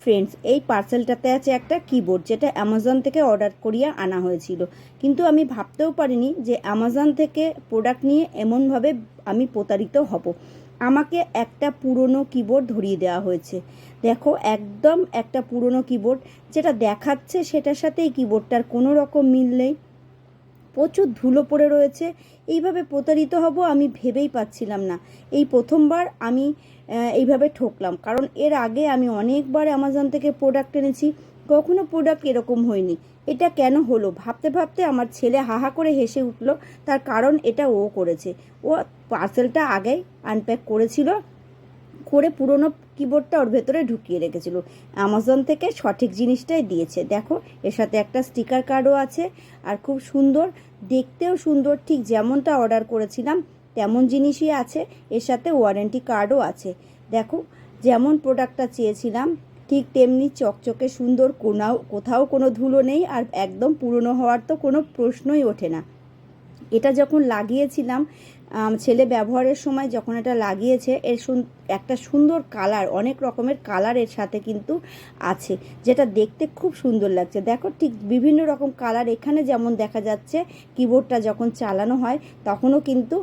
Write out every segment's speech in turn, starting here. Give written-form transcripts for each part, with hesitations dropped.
Friends, এই পার্সেলটাতে আছে একটা কিবোর্ড, যেটা অ্যামাজন থেকে অর্ডার করিয়ে আনা হয়েছিল। কিন্তু আমি ভাবতেও পারিনি যে অ্যামাজন থেকে প্রোডাক্ট নিয়ে এমনভাবে আমি প্রতারিত হব। আমাকে একটা পুরনো কিবোর্ড ধরিয়ে দেওয়া হয়েছে। দেখো, একদম একটা পুরনো কিবোর্ড, যেটা দেখাচ্ছে সেটার সাথে এই কিবোর্ডটার কোনো রকম মিল নেই। প্রচুর ধুলো পড়ে রয়েছে। এইভাবে প্রতারিত হব আমি ভেবেই পাচ্ছিলাম না। এই প্রথমবার আমি এইভাবে ঠকলাম, কারণ এর আগে আমি অনেকবার অ্যামাজন থেকে প্রোডাক্ট এনেছি, কখনো প্রোডাক্ট এরকম হয়নি। এটা কেন হলো ভাবতে ভাবতে আমার ছেলে হাহা করে হেসে উঠলো। তার কারণ এটা ও করেছে। ও পার্সেলটা আগেই আনপ্যাক করেছিল, করে পুরনো কিবোর্ডটা ওর ভেতরে ঢুকিয়ে রেখেছিল। অ্যামাজন থেকে সঠিক জিনিসটাই দিয়েছে। দেখো, এর সাথে একটা স্টিকার কার্ডও আছে, আর খুব সুন্দর, দেখতেও সুন্দর, ঠিক যেমনটা অর্ডার করেছিলাম তেমন জিনিসই আছে। এর সাথে ওয়ারেন্টি কার্ডও আছে। দেখো, যেমন প্রোডাক্টটা চেয়েছিলাম ঠিক তেমনি চকচকে সুন্দর, কোথাও কোনো ধুলো নেই, আর একদম পুরনো হওয়ার তো কোনো প্রশ্নই ওঠে না। এটা যখন লাগিয়েছিলাম, ছেলে ব্যবহারের সময় যখন এটা লাগিয়েছে, একটা সুন্দর কালার, অনেক রকমের কালার এর সাথে কিন্তু আছে, যেটা দেখতে খুব সুন্দর লাগছে। দেখো, ঠিক বিভিন্ন রকম কালার এখানে যেমন দেখা যাচ্ছে, কিবোর্ডটা যখন চালানো হয় তখনও কিন্তু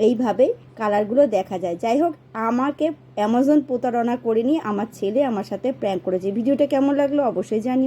এইভাবেই কালারগুলো দেখা যায়। যাই হোক, আমাকে অ্যামাজন প্রতারণা করেনি, আমার ছেলে আমার সাথে প্র্যাঙ্ক করেছে। ভিডিওটা কেমন লাগলো অবশ্যই জানিও।